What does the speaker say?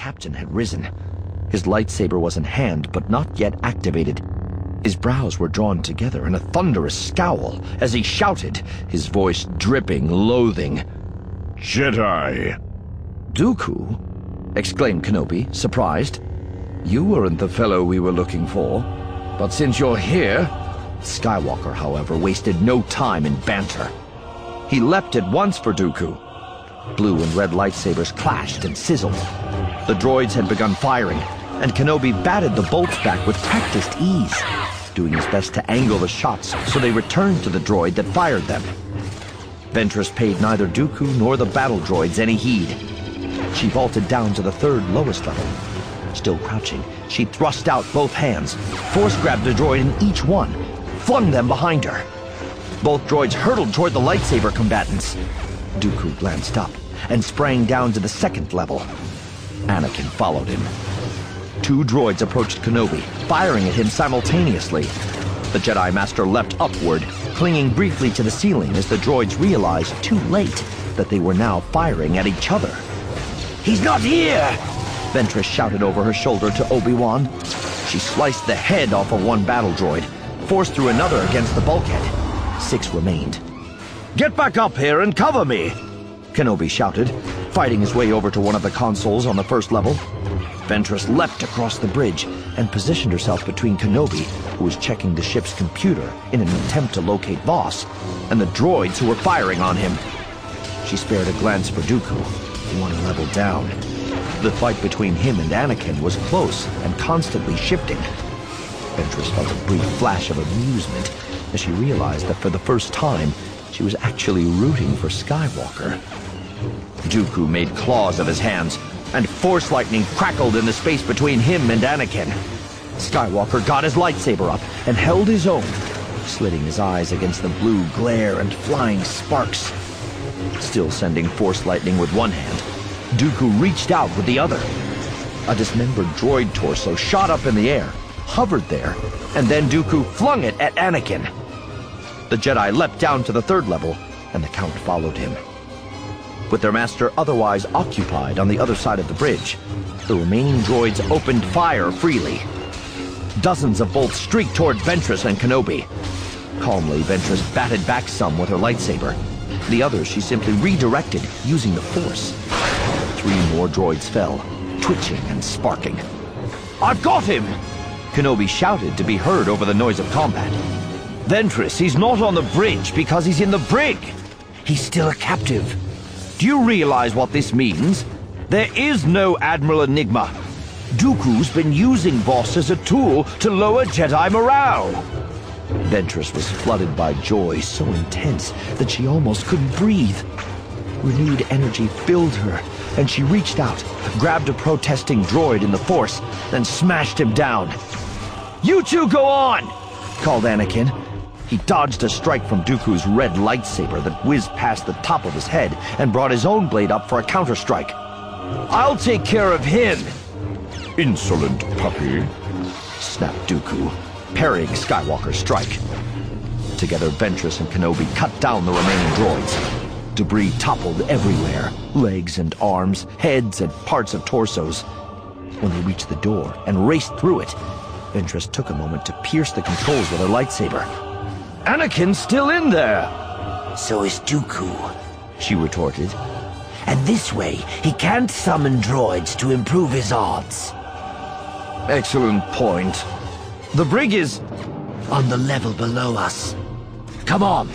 captain had risen. His lightsaber was in hand, but not yet activated. His brows were drawn together in a thunderous scowl as he shouted, his voice dripping loathing. "Jedi!" "Dooku?" exclaimed Kenobi, surprised. "You weren't the fellow we were looking for. But since you're here..." Skywalker, however, wasted no time in banter. He leapt at once for Dooku. Blue and red lightsabers clashed and sizzled. The droids had begun firing, and Kenobi batted the bolts back with practiced ease, doing his best to angle the shots so they returned to the droid that fired them. Ventress paid neither Dooku nor the battle droids any heed. She vaulted down to the third lowest level. Still crouching, she thrust out both hands, force-grabbed a droid in each one, flung them behind her. Both droids hurtled toward the lightsaber combatants. Dooku glanced up and sprang down to the second level. Anakin followed him. Two droids approached Kenobi, firing at him simultaneously. The Jedi Master leapt upward, clinging briefly to the ceiling as the droids realized too late that they were now firing at each other. "He's not here!" Ventress shouted over her shoulder to Obi-Wan. She sliced the head off of one battle droid, forced through another against the bulkhead. 6 remained. "Get back up here and cover me!" Kenobi shouted, fighting his way over to one of the consoles on the first level. Ventress leapt across the bridge and positioned herself between Kenobi, who was checking the ship's computer in an attempt to locate Voss, and the droids who were firing on him. She spared a glance for Dooku, one level down. The fight between him and Anakin was close and constantly shifting. Ventress felt a brief flash of amusement as she realized that for the first time, she was actually rooting for Skywalker. Dooku made claws of his hands, and force lightning crackled in the space between him and Anakin. Skywalker got his lightsaber up and held his own, slitting his eyes against the blue glare and flying sparks. Still sending force lightning with one hand, Dooku reached out with the other. A dismembered droid torso shot up in the air, hovered there, and then Dooku flung it at Anakin. The Jedi leapt down to the third level, and the Count followed him. With their master otherwise occupied on the other side of the bridge, the remaining droids opened fire freely. Dozens of bolts streaked toward Ventress and Kenobi. Calmly, Ventress batted back some with her lightsaber. The others she simply redirected using the Force. 3 more droids fell, twitching and sparking. "I've got him!" Kenobi shouted to be heard over the noise of combat. "Ventress, he's not on the bridge because he's in the brig. He's still a captive. Do you realize what this means? There is no Admiral Enigma. Dooku's been using Voss as a tool to lower Jedi morale." Ventress was flooded by joy so intense that she almost couldn't breathe. Renewed energy filled her, and she reached out, grabbed a protesting droid in the Force, then smashed him down. "You two go on!" called Anakin. He dodged a strike from Dooku's red lightsaber that whizzed past the top of his head and brought his own blade up for a counterstrike. "I'll take care of him!" "Insolent puppy," snapped Dooku, parrying Skywalker's strike. Together, Ventress and Kenobi cut down the remaining droids. Debris toppled everywhere, legs and arms, heads and parts of torsos. When they reached the door and raced through it, Ventress took a moment to pierce the controls with her lightsaber. "Anakin's still in there!" "So is Dooku," she retorted. "And this way, he can't summon droids to improve his odds." "Excellent point. The brig is..." "On the level below us. Come on!"